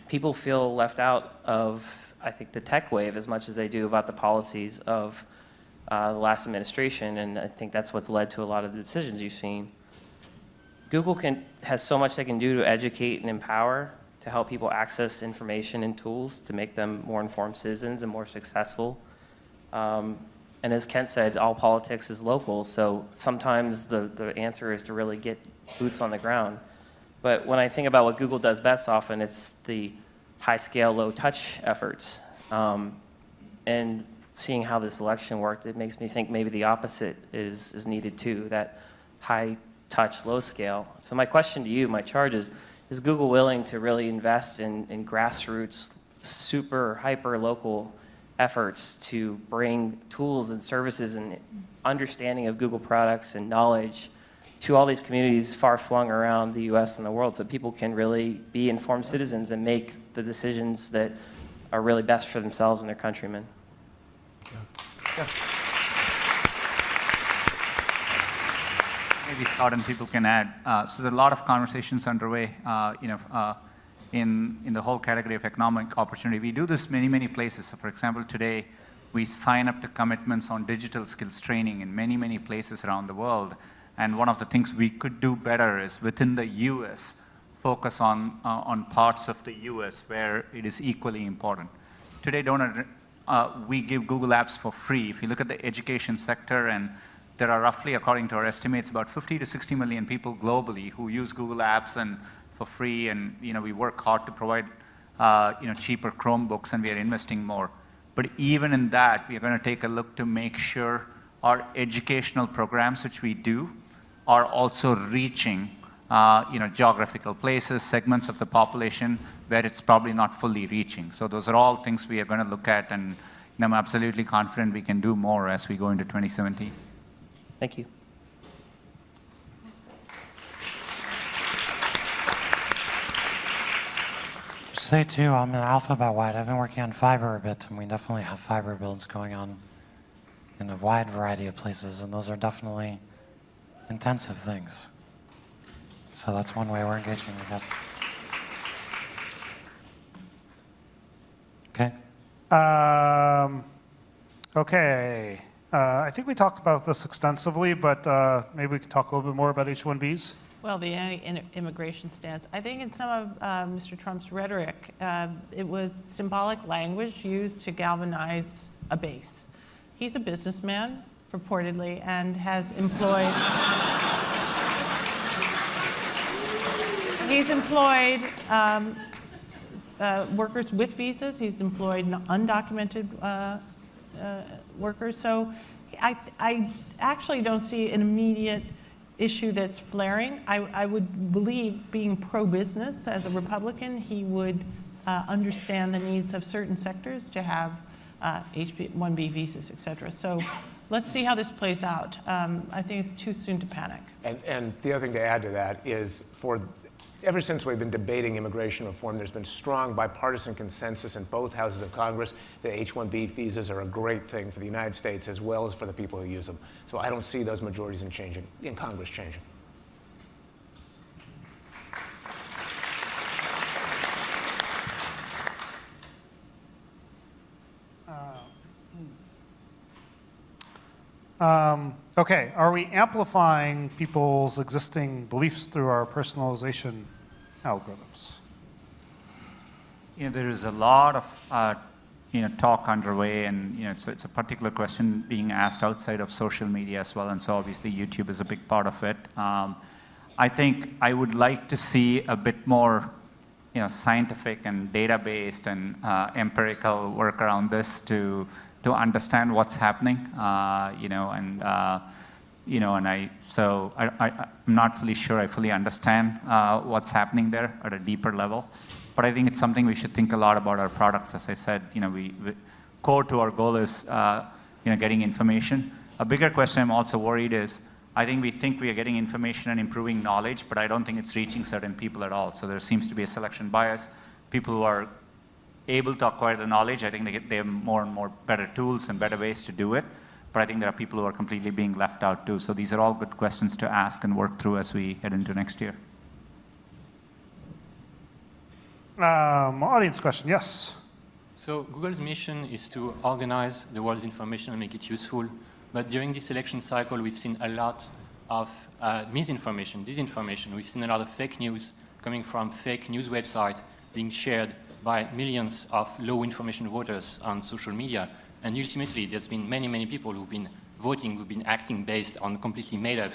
people feel left out of, I think, the tech wave as much as they do about the policies of the last administration, and I think that's what's led to a lot of the decisions you've seen. Google has so much they can do to educate and empower, to help people access information and tools to make them more informed citizens and more successful. And as Kent said, all politics is local, so sometimes the answer is to really get boots on the ground. But when I think about what Google does best often, it's the high-scale, low-touch efforts. And seeing how this election worked, it makes me think maybe the opposite is needed too, that high-touch, low-scale. So my question to you, my charge is Google willing to really invest in grassroots, super, hyper-local efforts to bring tools and services and understanding of Google products and knowledge to all these communities far-flung around the US and the world so people can really be informed citizens and make the decisions that are really best for themselves and their countrymen? Yeah. Maybe Scott and people can add. So there are a lot of conversations underway, in the whole category of economic opportunity. We do this many places. So for example, today we sign up to commitments on digital skills training in many places around the world. And one of the things we could do better is within the US, focus on parts of the US where it is equally important. Today, we give Google Apps for free. If you look at the education sector, and there are roughly, according to our estimates, about 50 to 60 million people globally who use Google Apps and for free, and we work hard to provide cheaper Chromebooks, and we are investing more. But even in that, we are going to take a look to make sure our educational programs, which we do, are also reaching geographical places, segments of the population where it's probably not fully reaching. So those are all things we are going to look at, and I'm absolutely confident we can do more as we go into 2017. Thank you. Say too, I'm an alphabet-wide. I've been working on fiber a bit, and we definitely have fiber builds going on in a wide variety of places, and those are definitely intensive things. So that's one way we're engaging, I guess. Okay. Okay. I think we talked about this extensively, but maybe we can talk a little bit more about H-1Bs. Well, the anti-immigration stance. I think in some of Mr. Trump's rhetoric, it was symbolic language used to galvanize a base. He's a businessman, purportedly, and has employed workers with visas. He's employed undocumented workers. So I actually don't see an immediate issue that's flaring. I would believe, being pro-business as a Republican, he would understand the needs of certain sectors to have H-1B visas, et cetera. So let's see how this plays out. I think it's too soon to panic. And the other thing to add to that is, ever since we've been debating immigration reform, there's been strong bipartisan consensus in both houses of Congress that H-1B visas are a great thing for the United States as well as for the people who use them. So I don't see those majorities in Congress changing. Okay, are we amplifying people's existing beliefs through our personalization algorithms? There is a lot of talk underway, and it's a particular question being asked outside of social media as well, and so obviously YouTube is a big part of it. I think I would like to see a bit more scientific and data-based and empirical work around this to understand what's happening, I'm not fully sure I fully understand what's happening there at a deeper level. But I think it's something we should think a lot about our products. As I said, we core to our goal is getting information. A bigger question I'm also worried is, I think we are getting information and improving knowledge, but I don't think it's reaching certain people at all. So there seems to be a selection bias. People who are able to acquire the knowledge, I think they have more and more better tools and better ways to do it. But I think there are people who are completely being left out too. So these are all good questions to ask and work through as we head into next year. Audience question, yes. So Google's mission is to organize the world's information and make it useful. But during this election cycle, we've seen a lot of misinformation, disinformation. We've seen a lot of fake news coming from fake news websites being shared by millions of low information voters on social media. And ultimately, there's been many, many people who've been voting, who've been acting based on completely made up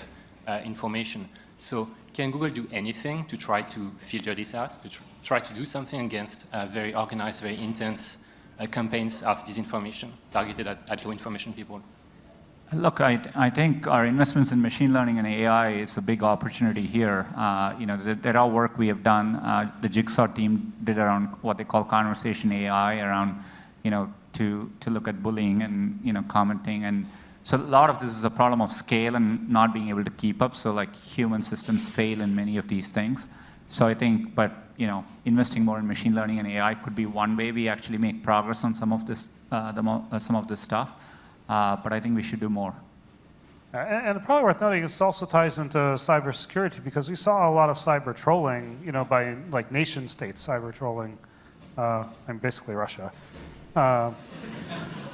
information. So can Google do anything to try to filter this out, to try to do something against very organized, very intense campaigns of disinformation targeted at low information people? Look, I think our investments in machine learning and AI is a big opportunity here. There are work we have done. The Jigsaw team did around what they call conversation AI, around to look at bullying and commenting. And so a lot of this is a problem of scale and not being able to keep up. So like human systems fail in many of these things. So I think, but investing more in machine learning and AI could be one way we actually make progress on some of this stuff. But I think we should do more. And probably worth noting, it also ties into cybersecurity, because we saw a lot of cyber trolling, by like nation states cyber trolling, and basically Russia.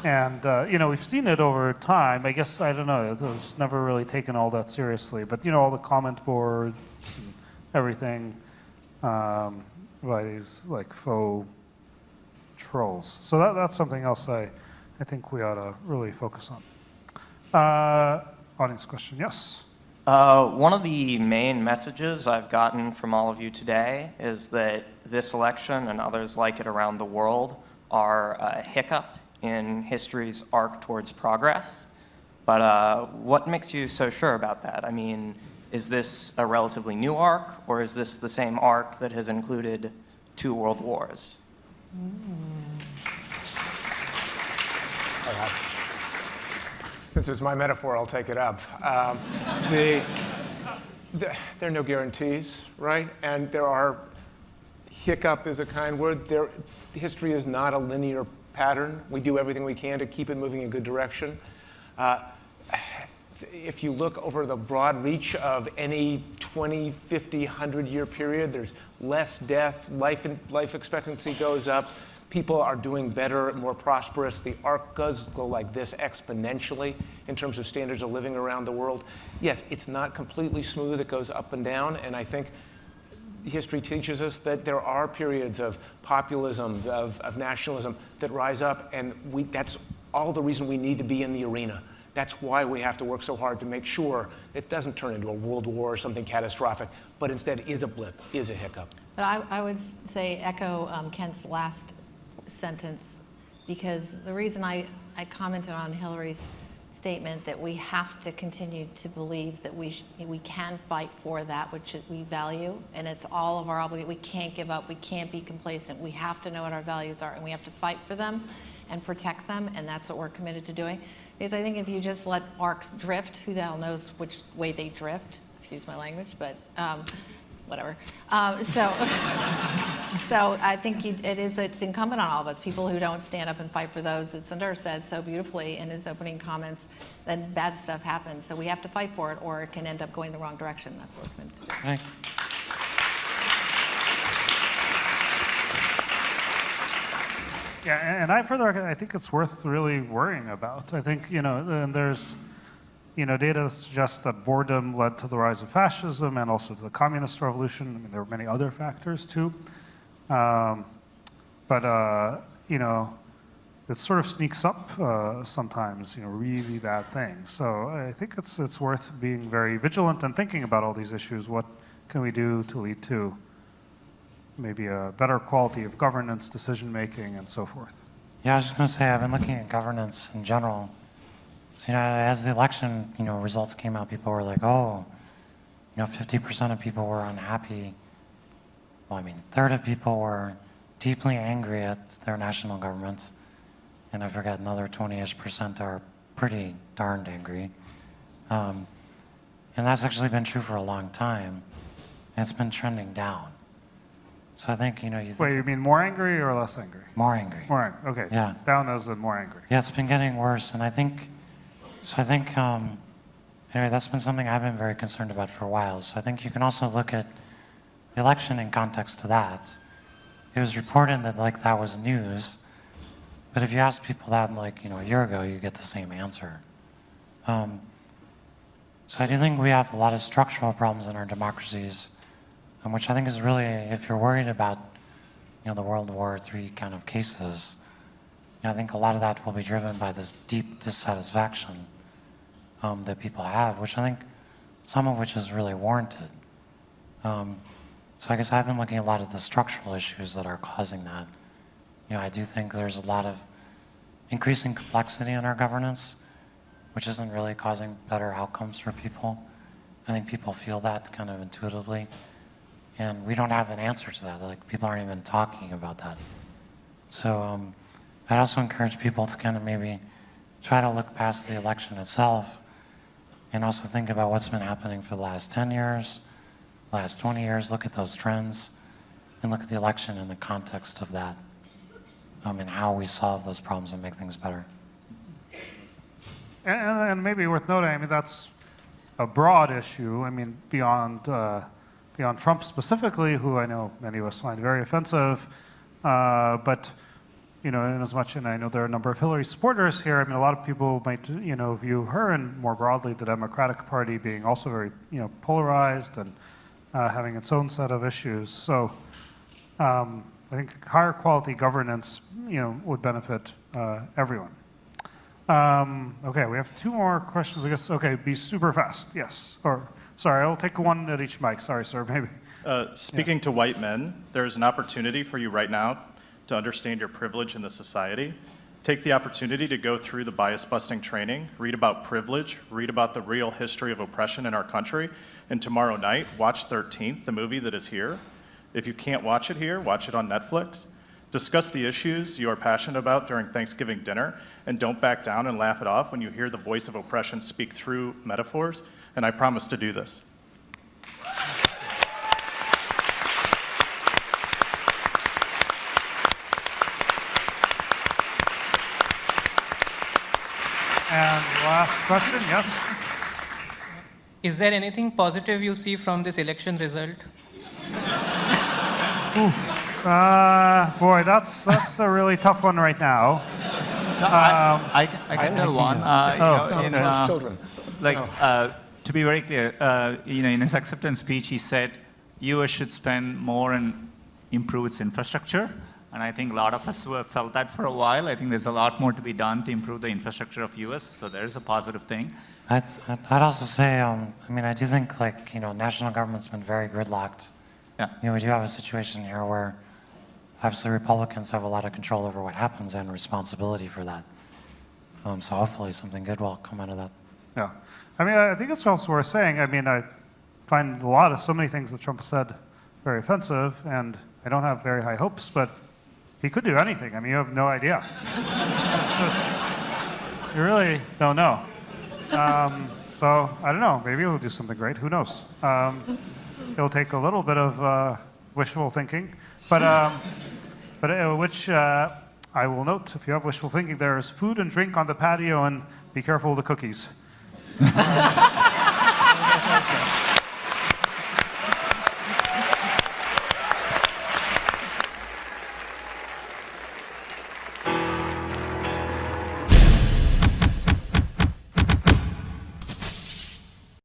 We've seen it over time. I guess, I don't know, it was never really taken all that seriously. But all the comment boards and everything by these like faux trolls. So that's something else I think we ought to really focus on. Audience question, yes? One of the main messages I've gotten from all of you today is that this election and others like it around the world are a hiccup in history's arc towards progress. But what makes you so sure about that? I mean, is this a relatively new arc, or is this the same arc that has included 2 world wars? Since it's my metaphor, I'll take it up. There are no guarantees, right? And there are, hiccup is a kind word. History is not a linear pattern. We do everything we can to keep it moving in a good direction. If you look over the broad reach of any 20, 50, 100-year period, there's less death, life expectancy goes up, people are doing better, more prosperous. The arc does go like this exponentially in terms of standards of living around the world. Yes, it's not completely smooth. It goes up and down. And I think history teaches us that there are periods of populism, of nationalism that rise up. And that's all the reason we need to be in the arena. That's why we have to work so hard to make sure it doesn't turn into a world war or something catastrophic, but instead is a blip, is a hiccup. But I would say echo Kent's last sentence, because the reason I commented on Hillary's statement that we have to continue to believe that we can fight for that which we value, and it's all of our obligation. We can't give up. We can't be complacent. We have to know what our values are, and we have to fight for them and protect them, and that's what we're committed to doing. Because I think if you just let arcs drift, who the hell knows which way they drift? Excuse my language, but whatever. So I think it's incumbent on all of us, people who don't stand up and fight for those that Sundar said so beautifully in his opening comments, then bad stuff happens. So we have to fight for it, or it can end up going the wrong direction. That's what we're committed to do. Right. Yeah, and I think it's worth really worrying about. I think, and there's, data that suggests that boredom led to the rise of fascism and also to the communist revolution. I mean, there were many other factors too. It sort of sneaks up sometimes, really bad things. So I think it's worth being very vigilant and thinking about all these issues. What can we do to lead to maybe a better quality of governance, decision-making, and so forth? Yeah, I was just going to say, I've been looking at governance in general. So, as the election, results came out, people were like, oh, 50% of people were unhappy. Well, I mean, a third of people were deeply angry at their national governments. And I forget, another 20-ish% are pretty darned angry. And that's actually been true for a long time. And it's been trending down. So I think, Wait, you mean more angry or less angry? More angry. More angry, okay. Yeah. Down as in more angry. Yeah, it's been getting worse. And I think, anyway, that's been something I've been very concerned about for a while. So I think you can also look at the election in context to that. It was reported that, that was news. But if you ask people that, a year ago, you get the same answer. So So I do think we have a lot of structural problems in our democracies, which I think is really, if you're worried about, the World War III kind of cases, I think a lot of that will be driven by this deep dissatisfaction that people have, which I think some of which is really warranted. So I guess I've been looking at a lot of the structural issues that are causing that. I do think there's a lot of increasing complexity in our governance, which isn't really causing better outcomes for people. I think people feel that kind of intuitively. And we don't have an answer to that. Like, people aren't even talking about that. So I'd also encourage people to kind of maybe try to look past the election itself and also think about what's been happening for the last 10 years, last 20 years, look at those trends, and look at the election in the context of that, and how we solve those problems and make things better. And maybe worth noting, I mean, that's a broad issue. I mean, beyond Trump specifically, who I know many of us find very offensive, but in as much, and I know there are a number of Hillary supporters here, I mean, a lot of people might, view her and more broadly the Democratic Party being also very, polarized and having its own set of issues. So I think higher quality governance, would benefit everyone. Okay, we have 2 more questions, I guess. Okay, be super fast, yes. Or, sorry, I'll take one at each mic. Sorry, sir, maybe. Speaking to white men, there's an opportunity for you right now to understand your privilege in the society. Take the opportunity to go through the bias-busting training, read about privilege, read about the real history of oppression in our country, and tomorrow night, watch 13th, the movie that is here. If you can't watch it here, watch it on Netflix. Discuss the issues you are passionate about during Thanksgiving dinner, and don't back down and laugh it off when you hear the voice of oppression speak through metaphors, and I promise to do this. And last question, yes? Is there anything positive you see from this election result? Boy, that's a really tough one right now. No, I can tell one. Children. To be very clear, in his acceptance speech, he said, US should spend more and improve its infrastructure. And I think a lot of us who have felt that for a while. I think there's a lot more to be done to improve the infrastructure of US, so there's a positive thing. I'd also say, I do think, national government's been very gridlocked. Yeah. We do have a situation here where obviously Republicans have a lot of control over what happens and responsibility for that. So hopefully something good will come out of that. Yeah. I think it's also worth saying, I find so many things that Trump said very offensive, and I don't have very high hopes, but he could do anything. You have no idea. It's just, you really don't know. So I don't know, maybe he'll do something great, who knows? It'll take a little bit of wishful thinking, but which I will note, if you have wishful thinking, there is food and drink on the patio, and be careful of the cookies.